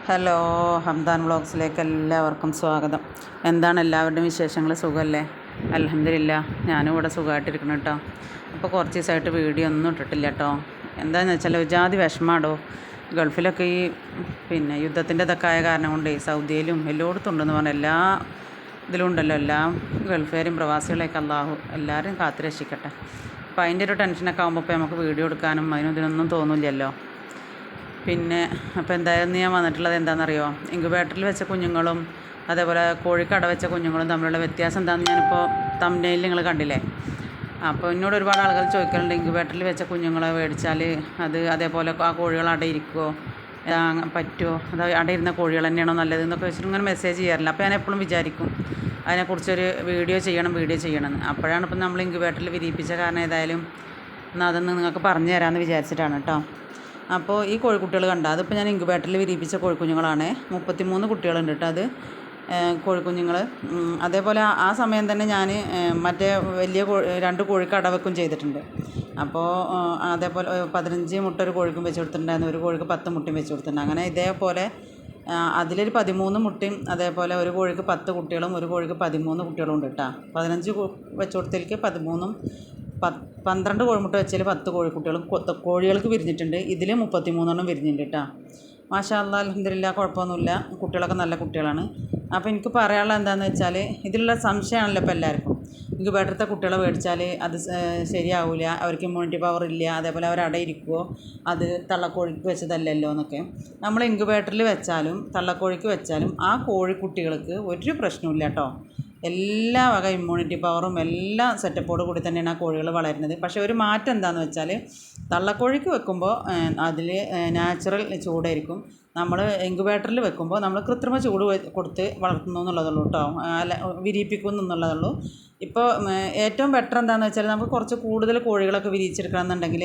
Hello, Hamdan വ്ളോഗ്സിലേക്ക് എല്ലാവർക്കും സ്വാഗതം. എന്താണ് എല്ലാവരുടെയും വിശേഷങ്ങൾ? സുഖമല്ലേ? അൽഹംദുലില്ലാ, ഞാനും ഇവിടെ സുഖമായിട്ടിരിക്കണം കേട്ടോ. അപ്പോൾ കുറച്ച് ദിവസമായിട്ട് വീഡിയോ ഒന്നും ഇട്ടിട്ടില്ല കേട്ടോ. എന്താണെന്ന് വെച്ചാൽ ഒരു ജാതി വിഷമാടോ. ഗൾഫിലൊക്കെ ഈ യുദ്ധത്തിൻ്റെ ഇതൊക്കെ ആയ കാരണം കൊണ്ട് സൗദിയിലും എല്ലായിടത്തും ഉണ്ടെന്ന് പറഞ്ഞാൽ എല്ലാ ഇതിലും ഉണ്ടല്ലോ. എല്ലാ ഗൾഫുകാരും പ്രവാസികളെയൊക്കെ അല്ലാഹു എല്ലാവരും കാത്തു രക്ഷിക്കട്ടെ. അപ്പോൾ അതിൻ്റെ ഒരു ടെൻഷനൊക്കെ ആകുമ്പോൾ ഇപ്പോൾ നമുക്ക് വീഡിയോ എടുക്കാനും ഇതിനൊന്നും തോന്നില്ലല്ലോ. അപ്പോൾ എന്തായാലും ഞാൻ വന്നിട്ടുള്ളത് എന്താണെന്നറിയോ, ഇൻക്യുബേറ്ററിൽ വെച്ച കുഞ്ഞുങ്ങളും അതേപോലെ കോഴിക്കട വെച്ച കുഞ്ഞുങ്ങളും തമ്മിലുള്ള വ്യത്യാസം എന്താണെന്ന് ഞാനിപ്പോൾ തംബ്നെയിലിൽ നിങ്ങൾ കണ്ടില്ലേ. അപ്പോൾ എന്നോട് ഒരുപാട് ആളുകൾ ചോദിക്കലുണ്ട്, ഇൻക്യുബേറ്ററിൽ വെച്ച കുഞ്ഞുങ്ങളെ മേടിച്ചാൽ അതേപോലെ ആ കോഴികൾ അടയിരിക്കുമോ, പറ്റുമോ, അത് അടയിരുന്ന കോഴികൾ തന്നെയാണോ നല്ലത് എന്നൊക്കെ വെച്ചിട്ട് ഇങ്ങനെ മെസ്സേജ് ചെയ്യാറില്ല. അപ്പോൾ ഞാൻ എപ്പോഴും വിചാരിക്കും അതിനെക്കുറിച്ചൊരു വീഡിയോ ചെയ്യണമെന്ന്. അപ്പോഴാണ് ഇപ്പം നമ്മൾ ഇൻക്യുബേറ്ററിൽ വിരിയിപ്പിച്ച കാരണം ഏതായാലും എന്നാൽ അതൊന്ന് നിങ്ങൾക്ക് പറഞ്ഞു തരാമെന്ന് വിചാരിച്ചിട്ടാണ് കേട്ടോ. അപ്പോൾ ഈ കോഴിക്കുട്ടികൾ അതിപ്പോൾ ഞാൻ ഇൻക്യുബേറ്ററിൽ വിരിയിപ്പിച്ച കോഴിക്കുഞ്ഞുങ്ങളാണ്. 33 കുട്ടികളുണ്ട് കേട്ടോ. അത് കോഴിക്കുഞ്ഞുങ്ങൾ. അതേപോലെ ആ സമയം തന്നെ ഞാൻ മറ്റേ വലിയ 2 കോഴിക്ക് അടവെക്കും ചെയ്തിട്ടുണ്ട്. അപ്പോൾ അതേപോലെ 15 മുട്ട ഒരു കോഴിക്കും വെച്ച് കൊടുത്തിട്ടുണ്ടായിരുന്നു, ഒരു കോഴിക്ക് 10 മുട്ടയും വെച്ച് കൊടുത്തിട്ടുണ്ട്. അങ്ങനെ ഇതേപോലെ അതിലൊരു 13 മുട്ടയും അതേപോലെ ഒരു കോഴിക്ക് 10 കുട്ടികളും ഒരു കോഴിക്ക് 13 കുട്ടികളും ഉണ്ട് കേട്ടോ. 15 വെച്ച് കൊടുത്തതിലേക്ക് 13ഉം 12 കോഴിമുട്ട വെച്ചതിൽ 10 കോഴിക്കുട്ടികളും കോഴികൾക്ക് വിരിഞ്ഞിട്ടുണ്ട്. ഇതിൽ 33 വിരിഞ്ഞിട്ടുണ്ട് കേട്ടോ. മാഷാ അല്ലാ, അൽഹംദുലില്ലാ, കുഴപ്പമൊന്നുമില്ല. കുട്ടികളൊക്കെ നല്ല കുട്ടികളാണ്. അപ്പോൾ എനിക്ക് പറയാനുള്ളത് എന്താണെന്ന് വെച്ചാൽ, ഇതിലുള്ള സംശയമാണല്ലോ ഇപ്പോൾ എല്ലാവർക്കും. ഇൻക്യുബേറ്ററിലത്തെ കുട്ടികളെ മേടിച്ചാൽ അത് ശരിയാവില്ല, അവർക്ക് ഇമ്മ്യൂണിറ്റി പവർ ഇല്ല, അതേപോലെ അവർ അടയിരിക്കുമോ, അത് തള്ളക്കോഴിക്ക് വെച്ചതല്ലല്ലോ എന്നൊക്കെ. നമ്മൾ ഇൻക്യുബേറ്ററിൽ വെച്ചാലും തള്ളക്കോഴിക്ക് വെച്ചാലും ആ കോഴിക്കുട്ടികൾക്ക് ഒരു പ്രശ്നമില്ല കേട്ടോ. എല്ലാ വക ഇമ്മ്യൂണിറ്റി പവറും എല്ലാ സെറ്റപ്പോട് കൂടി തന്നെയാണ് ആ കോഴികൾ വളരുന്നത്. പക്ഷേ ഒരു മാറ്റം എന്താണെന്ന് വെച്ചാൽ, തള്ളക്കോഴിക്ക് വെക്കുമ്പോൾ അതിൽ നാച്ചുറൽ ചൂടായിരിക്കും. നമ്മൾ ഇൻക്യുബേറ്ററിൽ വെക്കുമ്പോൾ നമ്മൾ കൃത്രിമ ചൂട് കൊടുത്ത് വളർത്തുന്നു എന്നുള്ളതുള്ളൂ കേട്ടോ, അല്ല വിരിയിപ്പിക്കുന്നു എന്നുള്ളതുള്ളൂ. ഇപ്പോൾ ഏറ്റവും ബെറ്റർ എന്താണെന്ന് വെച്ചാൽ, നമുക്ക് കുറച്ച് കൂടുതൽ കോഴികളൊക്കെ വിരിയിച്ചെടുക്കണം എന്നുണ്ടെങ്കിൽ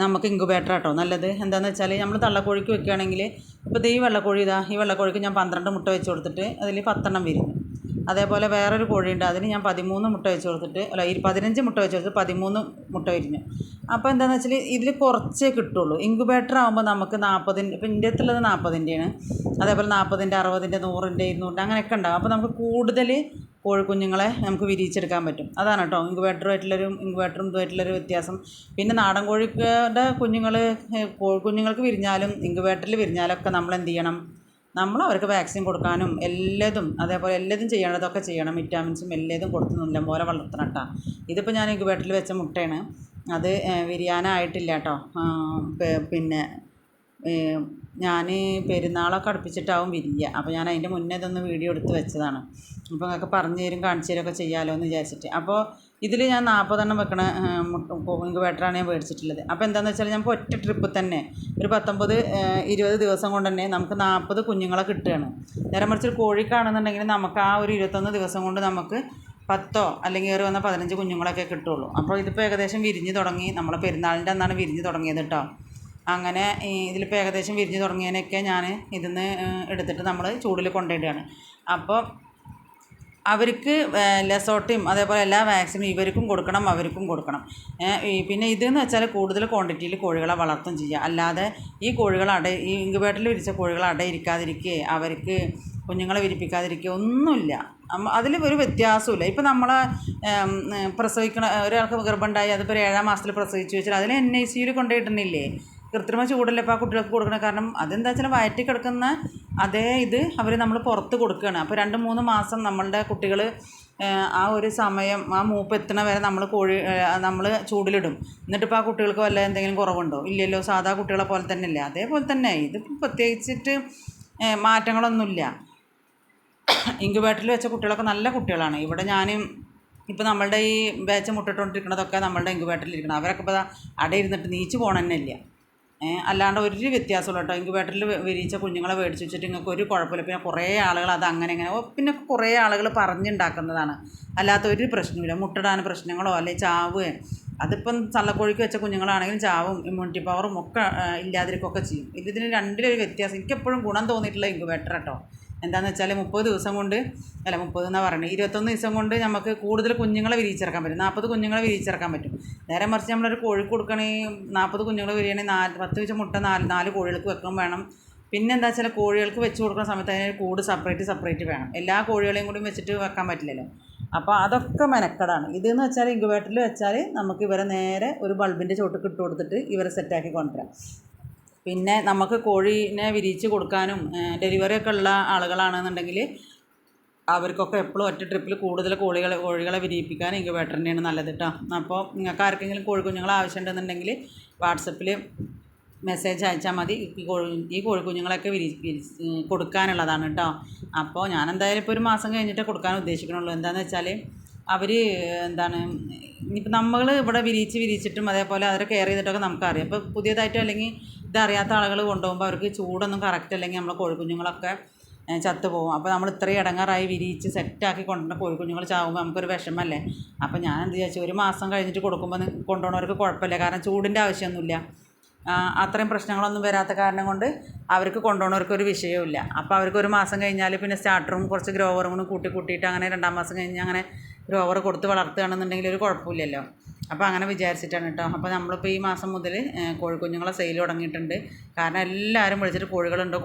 നമുക്ക് ഇൻക്യുബേറ്റർ കേട്ടോ നല്ലത്. എന്താണെന്ന് വെച്ചാൽ, നമ്മൾ തള്ളക്കോഴിക്ക് വെക്കുകയാണെങ്കിൽ ഇപ്പോൾ ഈ വെള്ളക്കോഴിക്ക് ഞാൻ 12 മുട്ട വെച്ച് കൊടുത്തിട്ട് അതിൽ 10 വിരിഞ്ഞു. അതേപോലെ വേറൊരു കോഴിയുണ്ട്, അതിന് ഞാൻ 13 മുട്ട വെച്ച് കൊടുത്തിട്ട് 15 മുട്ട വെച്ച് കൊടുത്തിട്ട് 13 മുട്ട വിരിഞ്ഞു. അപ്പോൾ എന്താണെന്ന് വെച്ചാൽ ഇതിൽ കുറച്ചേ കിട്ടുള്ളൂ. ഇൻക്യുബേറ്റർ ആകുമ്പോൾ നമുക്ക് 40, ഇപ്പോൾ എൻ്റെ അടുത്തുള്ളത് 40-ൻ്റെയാണ്, അതേപോലെ 40-ൻ്റെ 60-ൻ്റെ 100-ൻ്റെ 200-ൻ്റെ അങ്ങനെയൊക്കെ ഉണ്ടാകും. അപ്പോൾ നമുക്ക് കൂടുതൽ കോഴിക്കുഞ്ഞുങ്ങളെ നമുക്ക് വിരിയിച്ചെടുക്കാൻ പറ്റും. അതാണ് കേട്ടോ ഇൻക്യുബേറ്ററും ഇതുമായിട്ടുള്ളൊരു വ്യത്യാസം. പിന്നെ നാടൻ കോഴിയുടെ കോഴിക്കുഞ്ഞുങ്ങൾക്ക് വിരിഞ്ഞാലും ഇൻക്യുബേറ്ററിൽ വിരിഞ്ഞാലൊക്കെ നമ്മൾ എന്ത് ചെയ്യണം, നമ്മൾ അവർക്ക് വാക്സിൻ കൊടുക്കാനും അതേപോലെ എല്ലാതും ചെയ്യണതൊക്കെ ചെയ്യണം. വിറ്റാമിൻസും എല്ലാതും കൊടുത്ത് നല്ല പോലെ വളർത്തണം കേട്ടോ. ഇതിപ്പോൾ ഞാൻ ഇൻക്യുബേറ്ററിൽ വെച്ച മുട്ടയാണ്, അത് വിരിയാനായിട്ടില്ല കേട്ടോ. ഞാൻ പെരുന്നാളൊക്കെ അടുപ്പിച്ചിട്ടാവും വിരിയുക. അപ്പോൾ ഞാൻ അതിൻ്റെ മുന്നേ ഇതൊന്ന് വീഡിയോ എടുത്ത് വെച്ചതാണ്. അപ്പോൾ നിങ്ങൾക്ക് പറഞ്ഞു തരും കാണിച്ചു തരുമൊക്കെ ചെയ്യാമല്ലോ എന്ന് വിചാരിച്ചിട്ട്. അപ്പോൾ ഇതിൽ ഞാൻ 40 വെക്കണ ഇൻക്യുബേറ്ററാണ് ഞാൻ മേടിച്ചിട്ടുള്ളത്. അപ്പോൾ എന്താണെന്ന് വെച്ചാൽ, നമുക്ക് ഒറ്റ ട്രിപ്പ് തന്നെ ഒരു 19-20 ദിവസം കൊണ്ട് തന്നെ നമുക്ക് 40 കുഞ്ഞുങ്ങളെ കിട്ടുകയാണ്. നേരെ മറിച്ച് ഒരു കോഴിക്കാണെന്നുണ്ടെങ്കിൽ നമുക്ക് ആ ഒരു 21 ദിവസം കൊണ്ട് നമുക്ക് 10 അല്ലെങ്കിൽ ഏറി വന്ന 15 കുഞ്ഞുങ്ങളൊക്കെ കിട്ടുള്ളൂ. അപ്പോൾ ഇതിപ്പോൾ ഏകദേശം വിരിഞ്ഞ് തുടങ്ങി. നമ്മളെ പെരുന്നാളിൻ്റെ അന്നാണ് വിരിഞ്ഞ് തുടങ്ങിയത് കേട്ടോ. അങ്ങനെ ഇതിലിപ്പോൾ ഏകദേശം വിരിഞ്ഞ് തുടങ്ങിയതിനൊക്കെ ഞാൻ ഇതിന്ന് എടുത്തിട്ട് നമ്മൾ ചൂടിൽ കൊണ്ടിടുകയാണ്. അപ്പോൾ അവർക്ക് ലെസോട്ടയും അതേപോലെ എല്ലാ വാക്സിനും ഇവർക്കും കൊടുക്കണം, അവർക്കും കൊടുക്കണം. പിന്നെ ഇതെന്ന് വെച്ചാൽ കൂടുതൽ ക്വാണ്ടിറ്റിയിൽ കോഴികളെ വളർത്തും ചെയ്യുക. അല്ലാതെ ഈ ഇൻക്യുബേറ്ററിൽ വിരിച്ച കോഴികൾ അടയിരിക്കാതിരിക്കുക, അവർക്ക് കുഞ്ഞുങ്ങളെ വിരിപ്പിക്കാതിരിക്കുക ഒന്നുമില്ല. അതിൽ ഒരു വ്യത്യാസമില്ല. ഇപ്പോൾ നമ്മളെ പ്രസവിക്കണ ഒരാൾക്ക് ഗർഭമുണ്ടായി, അതിപ്പോൾ 7-ാം മാസത്തിൽ പ്രസവിച്ചു വെച്ചാൽ അതിൽ NICUയിൽ കൊണ്ടുപോയിട്ടില്ലേ. കൃത്രിമ ചൂടല്ലേ ഇപ്പോൾ ആ കുട്ടികൾക്ക് കൊടുക്കണം. കാരണം അതെന്താ വെച്ചാൽ വയറ്റിൽ കിടക്കുന്ന അതേ ഇത് നമ്മൾ പുറത്ത് കൊടുക്കുകയാണ്. അപ്പോൾ 2-3 മാസം നമ്മളുടെ കുട്ടികൾ ആ ഒരു സമയം ആ മൂപ്പ് എത്തണ വരെ നമ്മൾ ചൂടിലിടും. എന്നിട്ടിപ്പോൾ ആ കുട്ടികൾക്ക് വല്ല എന്തെങ്കിലും കുറവുണ്ടോ? ഇല്ലല്ലോ, സാധാ കുട്ടികളെ പോലെ തന്നെ അല്ലേ. അതേപോലെ തന്നെ ഇതിപ്പോൾ പ്രത്യേകിച്ചിട്ട് മാറ്റങ്ങളൊന്നുമില്ല. ഇൻക്യുബേറ്ററിൽ വെച്ച കുട്ടികളൊക്കെ നല്ല കുട്ടികളാണ്. ഇവിടെ ഇപ്പോൾ നമ്മളുടെ ഈ ബാച്ച് മുട്ടിട്ടുകൊണ്ടിരിക്കുന്നതൊക്കെ നമ്മളുടെ ഇൻക്യുബേറ്ററിൽ ഇരിക്കണം. അവരൊക്കെ ഇപ്പോൾ അടയിരുന്നിട്ട് നീച്ച് പോകണം തന്നെ ഇല്ല. അല്ലാണ്ട് ഒരു വ്യത്യാസമുള്ള കേട്ടോ. ഇൻക്യുബേറ്ററിൽ വിരിയിച്ച കുഞ്ഞുങ്ങളെ മേടിച്ച് വെച്ചിട്ട് നിങ്ങൾക്ക് ഒരു കുഴപ്പമില്ല. പിന്നെ കുറേ ആളുകൾ അത് അങ്ങനെ പിന്നെ കുറേ ആളുകൾ പറഞ്ഞുണ്ടാക്കുന്നതാണ്, അല്ലാത്ത ഒരു പ്രശ്നമില്ല. മുട്ടിടാൻ പ്രശ്നങ്ങളോ അല്ലെങ്കിൽ ചാവ്, അതിപ്പം തള്ളക്കോഴിക്ക് വെച്ച കുഞ്ഞുങ്ങളാണെങ്കിലും ചാവും ഇമ്മ്യൂണിറ്റി പവറും ഒക്കെ ഇല്ലാതിരിക്കുകയൊക്കെ ചെയ്യും. ഇതിന് രണ്ടിലൊരു വ്യത്യാസം എനിക്കെപ്പോഴും ഗുണം തോന്നിയിട്ടുള്ള ഇൻക്യുബേറ്റർ കേട്ടോ. എന്താണെന്ന് വെച്ചാൽ 30 ദിവസം കൊണ്ട് 30 എന്നാണ് പറയുന്നത്, 21 ദിവസം കൊണ്ട് നമുക്ക് കൂടുതൽ കുഞ്ഞുങ്ങളെ വിരിയിച്ചിറക്കാൻ പറ്റും. 40 കുഞ്ഞുങ്ങളെ വിരിയിച്ചിറക്കാൻ പറ്റും. നേരെ മറിച്ച് നമ്മളൊരു കോഴിക്ക് കൊടുക്കണമെങ്കിൽ 40 കുഞ്ഞുങ്ങൾ വിരിയണമെങ്കിൽ 10 വെച്ച മുട്ട 4 കോഴികൾക്ക് വെക്കാൻ വേണം. പിന്നെ എന്താ വെച്ചാൽ കോഴികൾക്ക് വെച്ച് കൊടുക്കുന്ന സമയത്ത് അതിന് കൂട് സെപ്പറേറ്റ് വേണം. എല്ലാ കോഴികളെയും കൂടി വെച്ചിട്ട് വെക്കാൻ പറ്റില്ലല്ലോ. അപ്പോൾ അതൊക്കെ മെനക്കെടാണ്. ഇതെന്ന് വെച്ചാൽ ഇൻക്യുബേറ്ററിൽ വെച്ചാൽ നമുക്ക് ഇവരെ നേരെ ഒരു ബൾബിൻ്റെ ചോട്ടിൽ ഇട്ട് കൊടുത്തിട്ട് ഇവരെ സെറ്റാക്കി കൊണ്ടുവരാം. പിന്നെ നമുക്ക് കോഴീനെ വിരിയിച്ച് കൊടുക്കാനും ഡെലിവറി ഒക്കെ ഉള്ള ആളുകളാണെന്നുണ്ടെങ്കിൽ അവർക്കൊക്കെ എപ്പോഴും ഒറ്റ ട്രിപ്പിൽ കൂടുതൽ കോഴികളെ വിരിയിപ്പിക്കാൻ ഇൻക്യുബേറ്റർ തന്നെയാണ് നല്ലത് കേട്ടോ. അപ്പോൾ നിങ്ങൾക്ക് ആർക്കെങ്കിലും കോഴിക്കുഞ്ഞുങ്ങളെ ആവശ്യമുണ്ടെന്നുണ്ടെങ്കിൽ വാട്സപ്പിൽ മെസ്സേജ് അയച്ചാൽ മതി. ഈ കോഴിക്കുഞ്ഞുങ്ങളൊക്കെ കൊടുക്കാനുള്ളതാണ് കേട്ടോ. അപ്പോൾ ഞാൻ എന്തായാലും ഇപ്പോൾ ഒരു മാസം കഴിഞ്ഞിട്ട് കൊടുക്കാൻ ഉദ്ദേശിക്കണുള്ളൂ. എന്താണെന്ന് വെച്ചാൽ അവർ ഇനിയിപ്പോൾ നമ്മൾ ഇവിടെ വിരിയിച്ചിട്ടും അതേപോലെ അവരെ കെയർ ചെയ്തിട്ടൊക്കെ നമുക്കറിയാം. ഇപ്പോൾ പുതിയതായിട്ടോ അല്ലെങ്കിൽ ഇതറിയാത്ത ആളുകൾ കൊണ്ടുപോകുമ്പോൾ അവർക്ക് ചൂടൊന്നും കറക്റ്റ് അല്ലെങ്കിൽ നമ്മളെ കോഴിക്കുഞ്ഞുങ്ങളൊക്കെ ചത്തുപോകും. അപ്പോൾ നമ്മൾ ഇത്രയും ഇടങ്ങാറായി വിരിയിച്ച് സെറ്റാക്കി കൊണ്ടുവന്ന കോഴിക്കുഞ്ഞുങ്ങൾ ചാവുമ്പോൾ നമുക്കൊരു വിഷമല്ലേ. അപ്പോൾ ഞാൻ എന്ത് വിചാരിച്ചു, ഒരു മാസം കഴിഞ്ഞിട്ട് കൊടുക്കുമ്പോൾ കൊണ്ടുപോകുന്നവർക്ക് കുഴപ്പമില്ല. കാരണം ചൂടിൻ്റെ ആവശ്യമൊന്നുമില്ല. അത്രയും പ്രശ്നങ്ങളൊന്നും വരാത്ത കാരണം കൊണ്ട് അവർക്ക് കൊണ്ടുപോകുന്നവർക്കൊരു വിഷയമില്ല. അപ്പോൾ അവർക്ക് ഒരു മാസം കഴിഞ്ഞാൽ പിന്നെ സ്റ്റാർട്ടറും കുറച്ച് ഗ്രോവറും കൂടി കൂട്ടിയിട്ട് അങ്ങനെ 2-ാം മാസം കഴിഞ്ഞ് അങ്ങനെ ഗ്രോവർ കൊടുത്ത് വളർത്തുകയാണെന്നുണ്ടെങ്കിൽ ഒരു കുഴപ്പമില്ലല്ലോ. അപ്പോൾ അങ്ങനെ വിചാരിച്ചിട്ടാണ് കേട്ടോ. അപ്പോൾ നമ്മളിപ്പോൾ ഈ മാസം മുതൽ കോഴിക്കുഞ്ഞുങ്ങളെ സെയിൽ തുടങ്ങിയിട്ടുണ്ട്. കാരണം എല്ലാവരും വിളിച്ചിട്ട് കോഴികളുണ്ടോ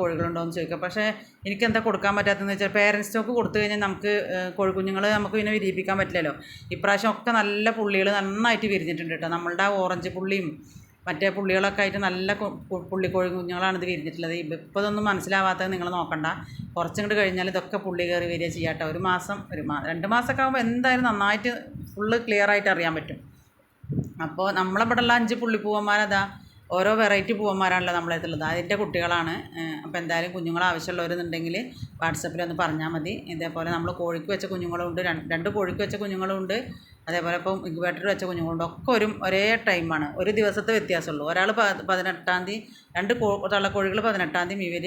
എന്ന് ചോദിക്കുക. പക്ഷേ എനിക്കെന്താ കൊടുക്കാൻ പറ്റാത്തതെന്ന് വെച്ചാൽ പേരൻറ് സ്റ്റോക്ക് കൊടുത്തു കഴിഞ്ഞാൽ നമുക്ക് കോഴിക്കുഞ്ഞുങ്ങൾ നമുക്ക് പിന്നെ വിരിയിപ്പിക്കാൻ പറ്റില്ലല്ലോ. ഇപ്രാവശ്യം ഒക്കെ നല്ല പുള്ളികൾ നന്നായിട്ട് വിരിഞ്ഞിട്ടുണ്ട് കേട്ടോ. നമ്മളുടെ ഓറഞ്ച് പുള്ളിയും മറ്റേ പുള്ളികളൊക്കെ ആയിട്ട് നല്ല പുള്ളിക്കോഴി കുഞ്ഞുങ്ങളാണ് ഇത് വിരിഞ്ഞിട്ടുള്ളത്. ഇപ്പോൾ ഇതൊന്നും മനസ്സിലാവാത്തത് നിങ്ങൾ നോക്കണ്ട. കുറച്ചും കൂടി കഴിഞ്ഞാൽ ഇതൊക്കെ പുള്ളി കയറി വരിക ചെയ്യാട്ടോ. ഒരു മാസം 2 മാസമൊക്കെ ആകുമ്പോൾ എന്തായാലും നന്നായിട്ട് ഫുള്ള് ക്ലിയർ ആയിട്ട് അറിയാൻ പറ്റും. അപ്പോൾ നമ്മളിവിടെ ഉള്ള 5 പുള്ളിപ്പൂവന്മാരതാ ഓരോ വെറൈറ്റി പൂവന്മാരാണല്ലോ നമ്മളെത്തുള്ളത്. അതിൻ്റെ കുട്ടികളാണ്. അപ്പോൾ എന്തായാലും കുഞ്ഞുങ്ങൾ ആവശ്യമുള്ളവരെന്നുണ്ടെങ്കിൽ വാട്സപ്പിലൊന്ന് പറഞ്ഞാൽ മതി. ഇതേപോലെ നമ്മൾ കോഴിക്ക് വെച്ച കുഞ്ഞുങ്ങളുണ്ട്, 2 കോഴിക്ക് വെച്ച കുഞ്ഞുങ്ങളുണ്ട്, അതേപോലെ ഇപ്പം ഇൻക്യുബേറ്ററിൽ വെച്ച കുഞ്ഞുങ്ങളുണ്ട്. ഒക്കെ ഒരേ ടൈമാണ്, ഒരു ദിവസത്തെ വ്യത്യാസമുള്ളൂ. ഒരാൾ 18-ാം തീയതി, 2 തള്ളക്കോഴികൾ 18-ാം തീയതി, ഇവർ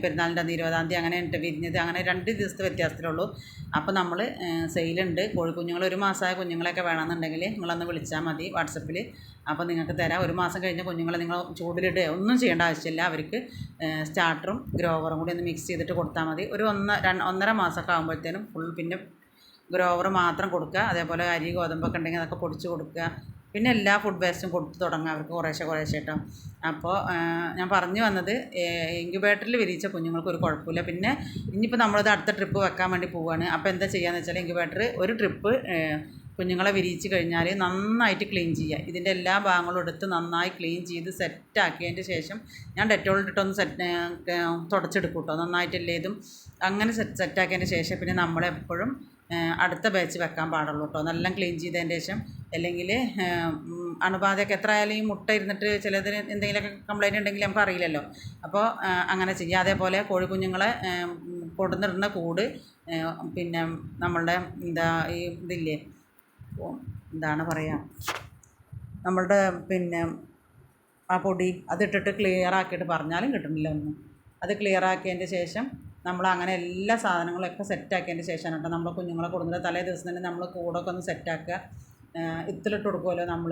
പെരുന്നാളിൻ്റെ അന്ന് 20-ാം തീയതി അങ്ങനെ വിരിഞ്ഞത്. അങ്ങനെ 2 ദിവസത്തെ വ്യത്യാസത്തിലുള്ളൂ. അപ്പോൾ നമ്മൾ സെയിലുണ്ട്. കോഴിക്കുഞ്ഞുങ്ങൾ 1 മാസമായ കുഞ്ഞുങ്ങളെയൊക്കെ വേണമെന്നുണ്ടെങ്കിൽ നിങ്ങളൊന്ന് വിളിച്ചാൽ മതി വാട്സപ്പിൽ. അപ്പോൾ നിങ്ങൾക്ക് തരാം. 1 മാസം കഴിഞ്ഞ കുഞ്ഞുങ്ങളെ നിങ്ങൾ ചൂടിലിടുക ഒന്നും ചെയ്യേണ്ട ആവശ്യമില്ല. അവർക്ക് സ്റ്റാർട്ടറും ഗ്രോവറും കൂടി ഒന്ന് മിക്സ് ചെയ്തിട്ട് കൊടുത്താൽ മതി. ഒരു 1.5 മാസമൊക്കെ ആകുമ്പോഴത്തേനും ഫുൾ പിന്നെ ഗ്രോവർ മാത്രം കൊടുക്കുക. അതേപോലെ അരി ഗോതമ്പൊക്കെ ഉണ്ടെങ്കിൽ അതൊക്കെ പൊടിച്ച് കൊടുക്കുക. പിന്നെ എല്ലാ ഫുഡ് വേസ്റ്റും കൊടുത്ത് തുടങ്ങുക അവർക്ക് കുറേശ്ശെ കേട്ടോ. അപ്പോൾ ഞാൻ പറഞ്ഞു വന്നത് ഇൻക്യുബേറ്ററിൽ വിരിയിച്ച കുഞ്ഞുങ്ങൾക്ക് ഒരു കുഴപ്പമില്ല. പിന്നെ ഇനിയിപ്പോൾ നമ്മളിത് അടുത്ത ട്രിപ്പ് വെക്കാൻ വേണ്ടി പോവുകയാണ്. അപ്പോൾ എന്താ ചെയ്യുകയെന്ന് വെച്ചാൽ ഇൻക്യുബേറ്റർ ഒരു ട്രിപ്പ് കുഞ്ഞുങ്ങളെ വിരിയിച്ച് കഴിഞ്ഞാൽ നന്നായിട്ട് ക്ലീൻ ചെയ്യുക. ഇതിൻ്റെ എല്ലാ ഭാഗങ്ങളും എടുത്ത് നന്നായി ക്ലീൻ ചെയ്ത് സെറ്റാക്കിയതിൻ്റെ ശേഷം ഞാൻ ഡെറ്റോളിട്ടിട്ടൊന്ന് തുടച്ചെടുക്കും കേട്ടോ. നന്നായിട്ടല്ലേ ഇതും അങ്ങനെ സെറ്റാക്കിയതിൻ്റെ ശേഷം പിന്നെ നമ്മളെപ്പോഴും അടുത്ത ബാച്ച് വെക്കാൻ പാടുള്ളൂ കേട്ടോ. നല്ല ക്ലീൻ ചെയ്തതിൻ്റെ ശേഷം. അല്ലെങ്കിൽ അണുബാധയൊക്കെ എത്ര ആയാലും ഈ മുട്ട ഇരുന്നിട്ട് ചിലതിന് എന്തെങ്കിലുമൊക്കെ കംപ്ലൈൻറ്റ് ഉണ്ടെങ്കിൽ നമുക്ക് അറിയില്ലല്ലോ. അപ്പോൾ അങ്ങനെ ചെയ്യുക. അതേപോലെ കോഴിക്കുഞ്ഞുങ്ങളെ കൊടുന്നിടുന്ന കൂട് പിന്നെ നമ്മളുടെ ഈ ഇതില്ലേ, എന്താണ് പറയുക, നമ്മളുടെ പിന്നെ ആ പൊടി അതിട്ടിട്ട് ക്ലിയർ ആക്കിയിട്ട് പറഞ്ഞാലും കിട്ടുന്നില്ല ഒന്നും. അത് ക്ലിയർ ആക്കിയതിൻ്റെ ശേഷം നമ്മൾ അങ്ങനെ എല്ലാ സാധനങ്ങളൊക്കെ സെറ്റാക്കിയതിൻ്റെ ശേഷമാണ് കേട്ടോ നമ്മൾ കുഞ്ഞുങ്ങളെ കൊടുക്കുന്നത്. തലേ ദിവസം തന്നെ നമ്മൾ കൂടൊക്കെ ഒന്ന് സെറ്റാക്കുക. ഇത്തിലിട്ട് കൊടുക്കുമല്ലോ, നമ്മൾ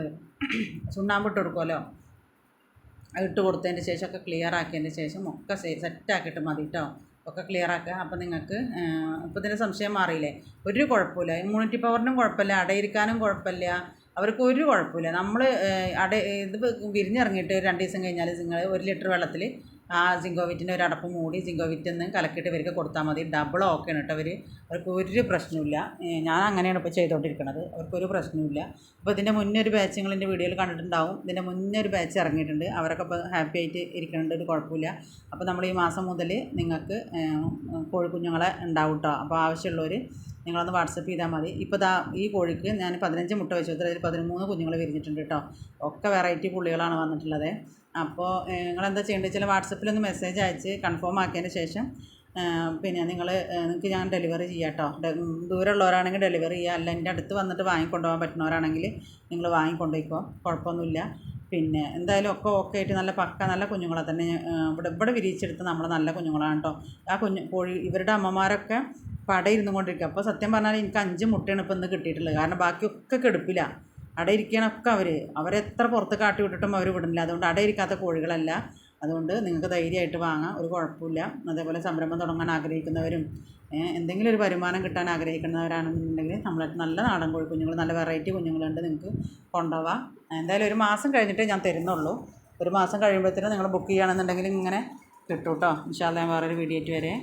ചുണ്ണാമ്പിട്ട് കൊടുക്കുമല്ലോ, ഇട്ട് കൊടുത്തതിൻ്റെ ശേഷമൊക്കെ ക്ലിയർ ആക്കിയതിൻ്റെ ശേഷം ഒക്കെ സെറ്റാക്കിയിട്ട് മതി കേട്ടോ. ഒക്കെ ക്ലിയർ ആക്കുക. അപ്പോൾ നിങ്ങൾക്ക് ഇപ്പോൾ ഇതിൻ്റെ സംശയം മാറിയില്ലേ. ഒരു കുഴപ്പമില്ല. ഇമ്മ്യൂണിറ്റി പവറിനും കുഴപ്പമില്ല, അടയിരിക്കാനും കുഴപ്പമില്ല, അവർക്ക് ഒരു കുഴപ്പമില്ല. നമ്മൾ ഇത് വിരിഞ്ഞിറങ്ങിയിട്ട് 2 ദിവസം കഴിഞ്ഞാൽ നിങ്ങൾ 1 ലിറ്റർ വെള്ളത്തിൽ ആ സിങ്കോവിറ്റിൻ്റെ ഒരു അടപ്പ് മൂടി സിങ്കോവിറ്റൊന്ന് കലക്കിയിട്ട് ഇവർക്ക് കൊടുത്താൽ മതി. ഡബിൾ ഓക്കെയാണ് കേട്ടോ. അവർക്ക് ഒരു പ്രശ്നമില്ല. ഞാൻ അങ്ങനെയാണ് ഇപ്പോൾ ചെയ്തുകൊണ്ടിരിക്കുന്നത്. അവർക്കൊരു പ്രശ്നമില്ല. അപ്പോൾ ഇതിൻ്റെ മുന്നേ ഒരു ബാച്ച് നിങ്ങൾ എൻ്റെ വീഡിയോയിൽ കണ്ടിട്ടുണ്ടാവും. ഇതിൻ്റെ മുന്നേ ഒരു ബാച്ച് ഇറങ്ങിയിട്ടുണ്ട്. അവരൊക്കെ ഇപ്പോൾ ഹാപ്പി ആയിട്ട് ഇരിക്കുന്നുണ്ട്, ഒരു കുഴപ്പമില്ല. അപ്പോൾ നമ്മൾ ഈ മാസം മുതൽ നിങ്ങൾക്ക് കോഴിക്കുഞ്ഞുങ്ങളെ ഉണ്ടാവും കേട്ടോ. അപ്പോൾ ആവശ്യമുള്ളവർ നിങ്ങളൊന്ന് വാട്സപ്പ് ചെയ്താൽ മതി. ഇപ്പോൾ ഈ കോഴിക്ക് ഞാൻ 15 മുട്ട വെച്ചു, അതിൽ 13 കുഞ്ഞുങ്ങൾ വിരിഞ്ഞിട്ടുണ്ട് കേട്ടോ. ഒക്കെ വെറൈറ്റി പുള്ളികളാണ് വന്നിട്ടുള്ളത്. അപ്പോൾ നിങ്ങളെന്താ ചെയ്യേണ്ടത് വെച്ചാൽ വാട്സപ്പിലൊന്ന് മെസ്സേജ് അയച്ച് കൺഫേം ആക്കിയതിന് ശേഷം പിന്നെ നിങ്ങൾക്ക് ഞാൻ ഡെലിവറി ചെയ്യാം കേട്ടോ. ദൂരമുള്ളവരാണെങ്കിൽ ഡെലിവറി ചെയ്യുക. അല്ല എൻ്റെ അടുത്ത് വന്നിട്ട് വാങ്ങിക്കൊണ്ടുപോകാൻ പറ്റുന്നവരാണെങ്കിൽ നിങ്ങൾ വാങ്ങിക്കൊണ്ടുപോയിക്കോ, കുഴപ്പമൊന്നുമില്ല. പിന്നെ എന്തായാലും ഒക്കെ ഓക്കെ ആയിട്ട് നല്ല കുഞ്ഞുങ്ങളെ തന്നെ ഇവിടെ വിരിയിച്ചെടുത്ത് നമ്മൾ നല്ല കുഞ്ഞുങ്ങളാണ് കേട്ടോ. ആ കോഴി ഇവരുടെ അമ്മമാരൊക്കെ പടയിരുന്നു കൊണ്ടിരിക്കുക. അപ്പോൾ സത്യം പറഞ്ഞാൽ എനിക്ക് 5 മുട്ടയാണ് ഇപ്പോൾ ഇന്ന് കിട്ടിയിട്ടുള്ളത്. കാരണം ബാക്കിയൊക്കെ കെടുപ്പില്ല, അടയിരിക്കണമൊക്കെ അവരെത്ര പുറത്ത് കാട്ടി വിട്ടിട്ടും അവർ വിടുന്നില്ല. അതുകൊണ്ട് അടയിരിക്കാത്ത കോഴികളല്ല. അതുകൊണ്ട് നിങ്ങൾക്ക് ധൈര്യമായിട്ട് വാങ്ങാം, ഒരു കുഴപ്പമില്ല. അതേപോലെ സംരംഭം തുടങ്ങാൻ ആഗ്രഹിക്കുന്നവരും എന്തെങ്കിലും ഒരു വരുമാനം കിട്ടാൻ ആഗ്രഹിക്കുന്നവരാണെന്നുണ്ടെങ്കിൽ നമ്മളെ നല്ല നാടൻ കോഴിക്കുഞ്ഞുങ്ങൾ, നല്ല വെറൈറ്റി കുഞ്ഞുങ്ങളുണ്ട്, നിങ്ങൾക്ക് കൊണ്ടുപോവാം. എന്തായാലും 1 മാസം കഴിഞ്ഞിട്ടേ ഞാൻ തരുന്നുള്ളൂ. 1 മാസം കഴിയുമ്പോഴത്തേനും നിങ്ങൾ ബുക്ക് ചെയ്യുകയാണെന്നുണ്ടെങ്കിൽ ഇങ്ങനെ കിട്ടും കേട്ടോ. ഇൻഷാ അല്ലാ ഞാൻ വേറൊരു വീഡിയോ ആയിട്ട് വരെ.